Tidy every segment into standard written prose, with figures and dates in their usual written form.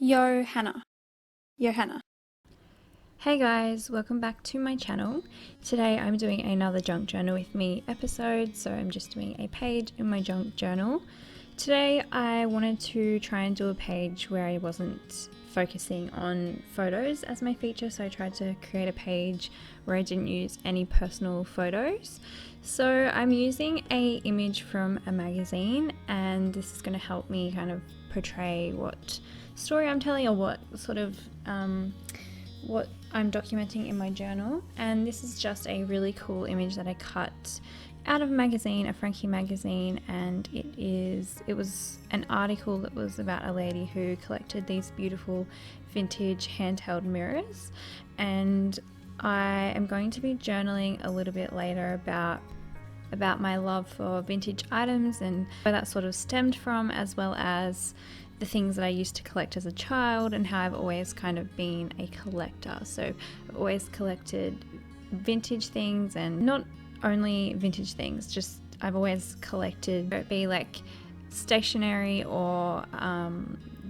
Johanna. Hey guys, welcome back to my channel. Today I'm doing another junk journal with me episode, so I'm just doing a page in my junk journal. Today I wanted to try and do a page where I wasn't focusing on photos as my feature, so I tried to create a page where I didn't use any personal photos. So I'm using an image from a magazine, and this is going to help me kind of portray what story I'm telling, or what sort of what I'm documenting in my journal. And this is just a really cool image that I cut out of a magazine, a Frankie magazine, and it was an article that was about a lady who collected these beautiful vintage handheld mirrors. And I am going to be journaling a little bit later about my love for vintage items and where that sort of stemmed from, as well as the things that I used to collect as a child and how I've always kind of been a collector. So I've always collected vintage things, and not only vintage things, just I've always collected, whether it be like stationery or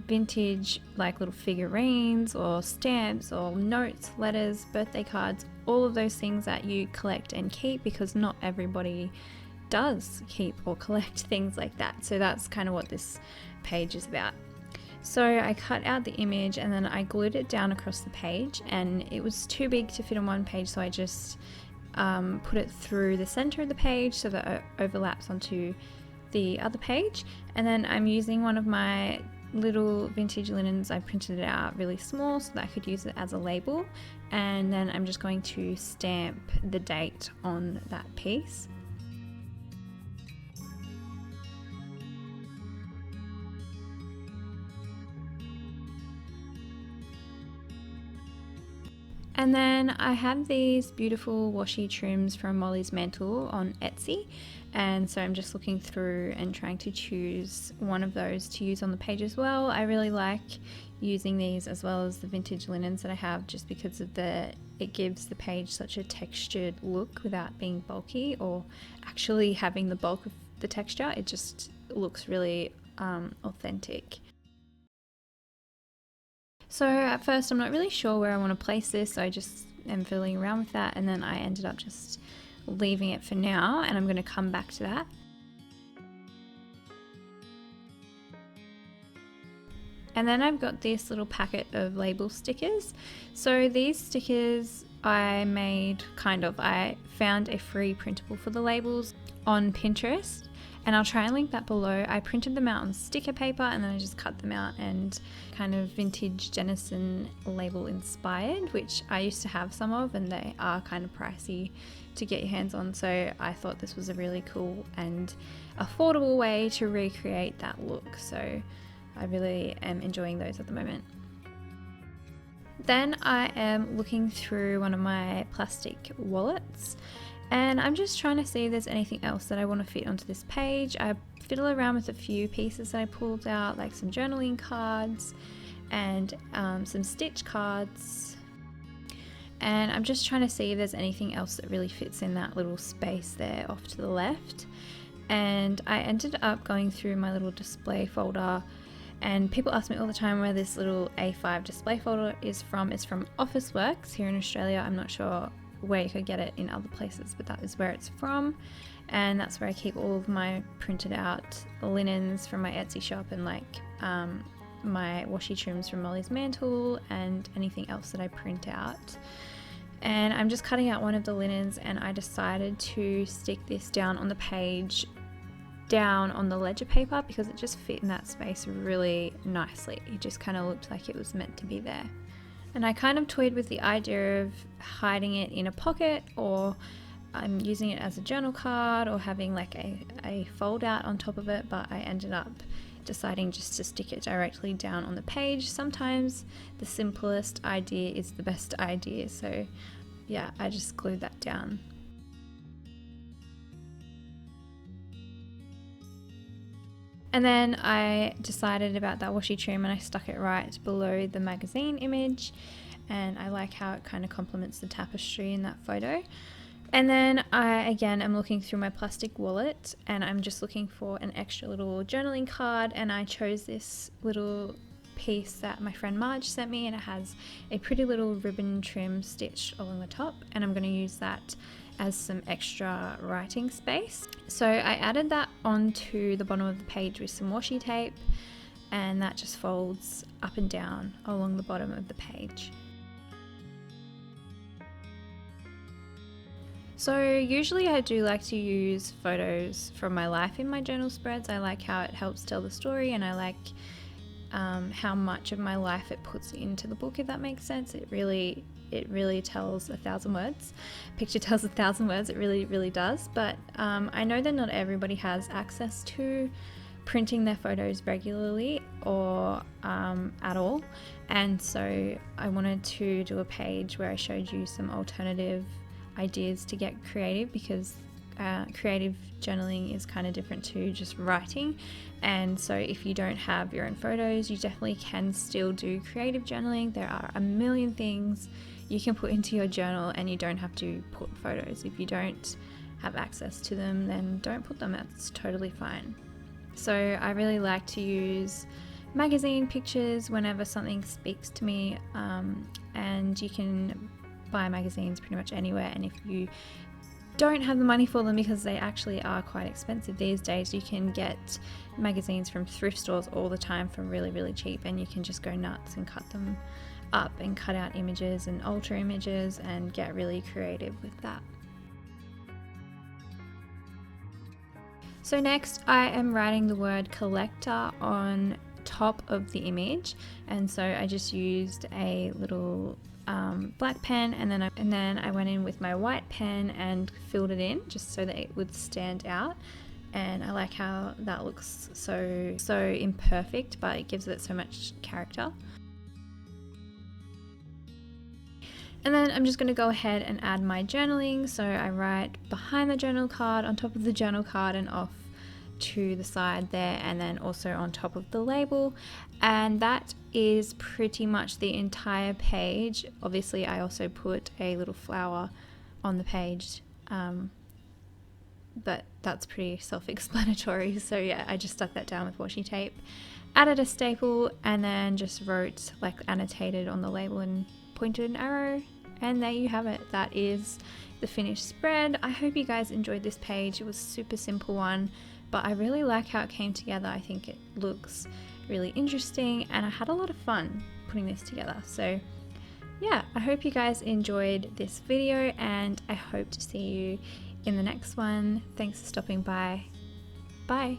vintage like little figurines or stamps or notes, letters, birthday cards, all of those things that you collect and keep, because not everybody does keep or collect things like that. So that's kind of what this page is about. So I cut out the image and then I glued it down across the page, and it was too big to fit on one page, so I just put it through the center of the page so that it overlaps onto the other page. And then I'm using one of my little vintage linens. I printed it out really small so that I could use it as a label, and then I'm just going to stamp the date on that piece. And then I have these beautiful washi trims from MollysMantel on Etsy, and so I'm just looking through and trying to choose one of those to use on the page as well. I really like using these as well as the vintage linens that I have, just because of it gives the page such a textured look without being bulky or actually having the bulk of the texture. It just looks really authentic. So at first I'm not really sure where I want to place this, so I just am fiddling around with that, and then I ended up just leaving it for now, and I'm going to come back to that. And then I've got this little packet of label stickers. So these stickers I found a free printable for the labels on Pinterest, and I'll try and link that below. I printed them out on sticker paper, and then I just cut them out and kind of vintage Jennison label inspired, which I used to have some of, and they are kind of pricey to get your hands on. So I thought this was a really cool and affordable way to recreate that look. So I really am enjoying those at the moment. Then I am looking through one of my plastic wallets, and I'm just trying to see if there's anything else that I want to fit onto this page. I fiddle around with a few pieces that I pulled out, like some journaling cards and some stitch cards. And I'm just trying to see if there's anything else that really fits in that little space there off to the left. And I ended up going through my little display folder, and people ask me all the time where this little A5 display folder is from. It's from Officeworks here in Australia. I'm not sure where you could get it in other places, but that is where it's from, and that's where I keep all of my printed out linens from my Etsy shop, and like my washi trims from MollysMantel, and anything else that I print out. And I'm just cutting out one of the linens, and I decided to stick this down on the page, down on the ledger paper, because it just fit in that space really nicely. It just kind of looked like it was meant to be there. And I kind of toyed with the idea of hiding it in a pocket, or I'm using it as a journal card, or having like a fold out on top of it, but I ended up deciding just to stick it directly down on the page. Sometimes the simplest idea is the best idea, so yeah, I just glued that down. And then I decided about that washi trim, and I stuck it right below the magazine image, and I like how it kind of complements the tapestry in that photo. And then I again am looking through my plastic wallet, and I'm just looking for an extra little journaling card, and I chose this little piece that my friend Marge sent me, and it has a pretty little ribbon trim stitched along the top, and I'm going to use that as some extra writing space. So I added that onto the bottom of the page with some washi tape, and that just folds up and down along the bottom of the page. So usually I do like to use photos from my life in my journal spreads. I like how it helps tell the story, and I like how much of my life it puts into the book, if that makes sense. It really tells 1,000 words. Picture tells 1,000 words. It really does. But I know that not everybody has access to printing their photos regularly or at all, and so I wanted to do a page where I showed you some alternative ideas to get creative, because creative journaling is kind of different to just writing. And so if you don't have your own photos, you definitely can still do creative journaling. There are a million things you can put into your journal, and you don't have to put photos. If you don't have access to them, then don't put them. That's totally fine. So I really like to use magazine pictures whenever something speaks to me, and you can buy magazines pretty much anywhere. And if you don't have the money for them, because they actually are quite expensive these days, you can get magazines from thrift stores all the time for really cheap, and you can just go nuts and cut them up and cut out images and alter images and get really creative with that. So next I am writing the word collector on top of the image, and so I just used a little black pen, and then I went in with my white pen and filled it in just so that it would stand out. And I like how that looks so imperfect, but it gives it so much character. And then I'm just going to go ahead and add my journaling. So I write behind the journal card, on top of the journal card, and off to the side there, and then also on top of the label. And that is pretty much the entire page. Obviously I also put a little flower on the page, but that's pretty self-explanatory. So yeah, I just stuck that down with washi tape, added a staple, and then just wrote, like, annotated on the label and pointed an arrow, and there you have it. That is the finished spread. I hope you guys enjoyed this page. It was a super simple one, but I really like how it came together. I think it looks really interesting, and I had a lot of fun putting this together. So yeah, I hope you guys enjoyed this video, and I hope to see you in the next one. Thanks for stopping by. Bye.